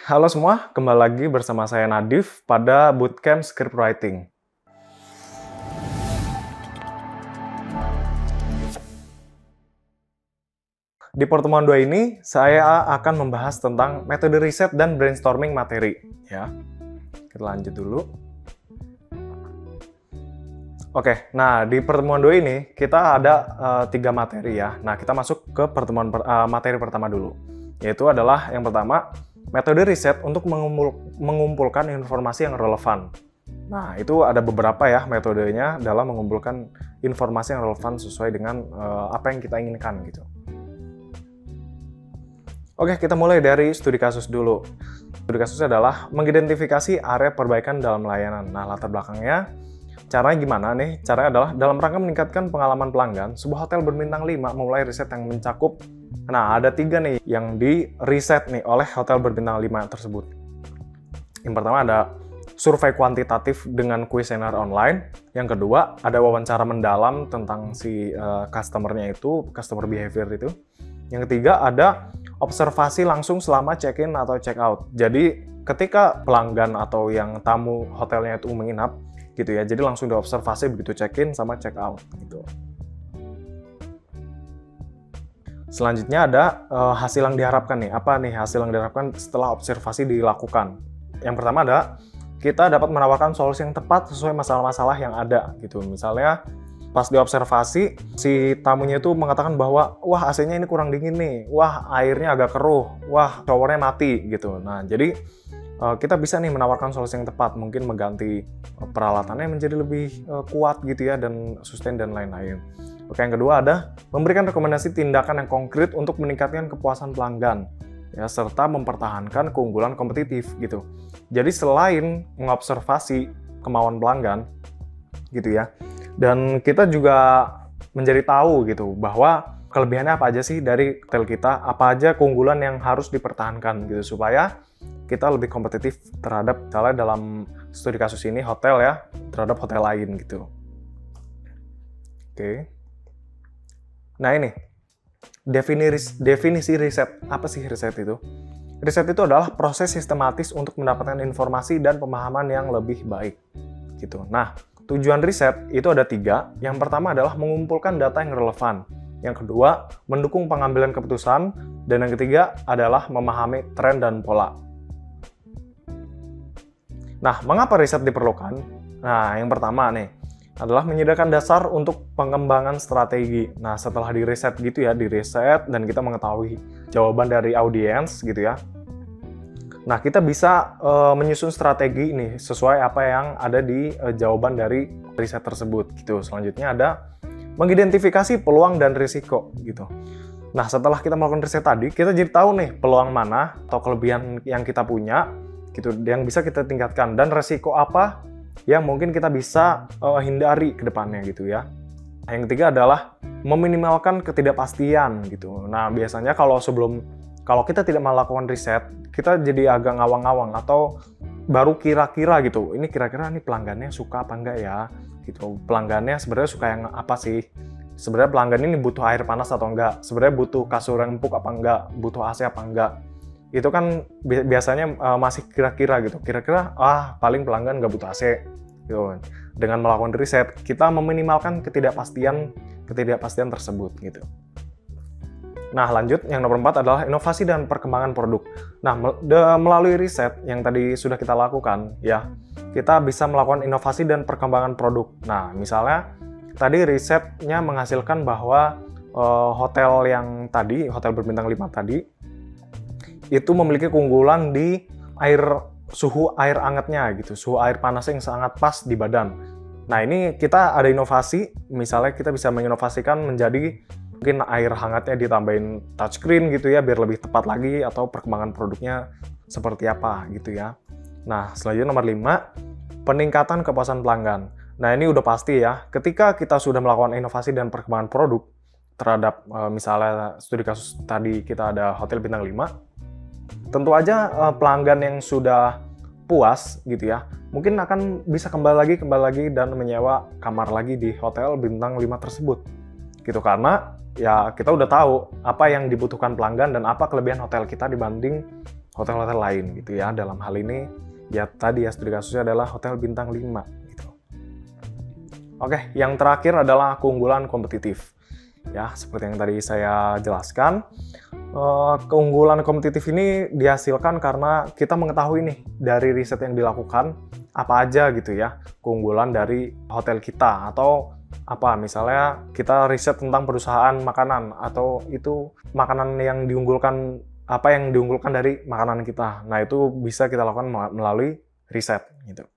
Halo semua, kembali lagi bersama saya Nadif pada Bootcamp Script Writing. Di pertemuan 2 ini, saya akan membahas tentang metode riset dan brainstorming materi. Ya, kita lanjut dulu. Oke, nah di pertemuan 2 ini, kita ada 3 materi ya. Nah, kita masuk ke materi pertama dulu. Yaitu adalah yang pertama, metode riset untuk mengumpulkan informasi yang relevan. Nah, itu ada beberapa ya metodenya dalam mengumpulkan informasi yang relevan sesuai dengan apa yang kita inginkan gitu. Oke, kita mulai dari studi kasus dulu. Studi kasus adalah mengidentifikasi area perbaikan dalam layanan. Nah, latar belakangnya, caranya gimana nih? Caranya adalah dalam rangka meningkatkan pengalaman pelanggan, sebuah hotel berbintang 5 memulai riset yang mencakup. Nah, ada 3 nih yang di riset nih oleh hotel berbintang 5 tersebut. Yang pertama ada survei kuantitatif dengan kuesioner online. Yang kedua, ada wawancara mendalam tentang si customer-nya itu, customer behavior itu. Yang ketiga, ada observasi langsung selama check-in atau check-out. Jadi, ketika pelanggan atau yang tamu hotelnya itu menginap, gitu ya, jadi langsung diobservasi begitu check-in sama check-out, gitu. Selanjutnya ada hasil yang diharapkan nih. Apa nih hasil yang diharapkan setelah observasi dilakukan? Yang pertama ada kita dapat menawarkan solusi yang tepat sesuai masalah-masalah yang ada gitu. Misalnya pas diobservasi si tamunya itu mengatakan bahwa wah AC-nya ini kurang dingin nih, wah airnya agak keruh, wah showernya mati gitu. Nah jadi kita bisa nih menawarkan solusi yang tepat, mungkin mengganti peralatannya menjadi lebih kuat gitu ya dan sustain dan lain-lain. Oke, yang kedua ada memberikan rekomendasi tindakan yang konkret untuk meningkatkan kepuasan pelanggan ya serta mempertahankan keunggulan kompetitif gitu. Jadi selain mengobservasi kemauan pelanggan gitu ya, dan kita juga menjadi tahu gitu bahwa kelebihannya apa aja sih dari hotel kita, apa aja keunggulan yang harus dipertahankan gitu supaya kita lebih kompetitif terhadap misalnya dalam studi kasus ini hotel ya terhadap hotel lain gitu. Oke. Nah ini definisi riset. Apa sih riset itu? Riset itu adalah proses sistematis untuk mendapatkan informasi dan pemahaman yang lebih baik gitu. Nah, tujuan riset itu ada 3. Yang pertama adalah mengumpulkan data yang relevan. Yang kedua, mendukung pengambilan keputusan. Dan yang ketiga adalah memahami tren dan pola. Nah, mengapa riset diperlukan? Nah, yang pertama nih, adalah menyediakan dasar untuk pengembangan strategi. Nah, setelah diriset gitu ya, diriset dan kita mengetahui jawaban dari audiens gitu ya. Nah, kita bisa menyusun strategi ini sesuai apa yang ada di jawaban dari riset tersebut gitu. Selanjutnya ada mengidentifikasi peluang dan risiko gitu. Nah, setelah kita melakukan riset tadi, kita jadi tahu nih peluang mana atau kelebihan yang kita punya gitu yang bisa kita tingkatkan dan risiko apa yang mungkin kita bisa hindari ke depannya gitu ya. Yang ketiga adalah meminimalkan ketidakpastian gitu. Nah, biasanya kalau kita tidak melakukan riset, kita jadi agak ngawang-ngawang atau baru kira-kira gitu. Ini kira-kira nih pelanggannya suka apa enggak ya? Gitu. Pelanggannya sebenarnya suka yang apa sih? Sebenarnya pelanggan ini butuh air panas atau enggak? Sebenarnya butuh kasur yang empuk apa enggak? Butuh AC apa enggak? Itu kan biasanya masih kira-kira gitu. Kira-kira paling pelanggan nggak butuh AC. Gitu. Dengan melakukan riset, kita meminimalkan ketidakpastian tersebut gitu. Nah, lanjut yang nomor 4 adalah inovasi dan perkembangan produk. Nah, melalui riset yang tadi sudah kita lakukan ya, kita bisa melakukan inovasi dan perkembangan produk. Nah, misalnya tadi risetnya menghasilkan bahwa hotel yang tadi, hotel berbintang 5 tadi itu memiliki keunggulan di suhu air hangatnya gitu, suhu air panasnya yang sangat pas di badan. Nah, ini kita ada inovasi, misalnya kita bisa menginovasikan menjadi mungkin air hangatnya ditambahin touchscreen gitu ya, biar lebih tepat lagi, atau perkembangan produknya seperti apa gitu ya. Nah, selanjutnya nomor 5, peningkatan kepuasan pelanggan. Nah, ini udah pasti ya, ketika kita sudah melakukan inovasi dan perkembangan produk terhadap misalnya studi kasus tadi kita ada hotel bintang 5, tentu aja pelanggan yang sudah puas gitu ya, mungkin akan bisa kembali lagi dan menyewa kamar lagi di hotel bintang 5 tersebut. Gitu, karena ya kita udah tahu apa yang dibutuhkan pelanggan dan apa kelebihan hotel kita dibanding hotel-hotel lain gitu ya. Dalam hal ini ya tadi ya studi kasusnya adalah hotel bintang 5 gitu. Oke, yang terakhir adalah keunggulan kompetitif. Ya, seperti yang tadi saya jelaskan, keunggulan kompetitif ini dihasilkan karena kita mengetahui nih dari riset yang dilakukan apa aja gitu ya keunggulan dari hotel kita, atau apa misalnya kita riset tentang perusahaan makanan atau itu makanan yang diunggulkan, apa yang diunggulkan dari makanan kita. Nah, itu bisa kita lakukan melalui riset gitu.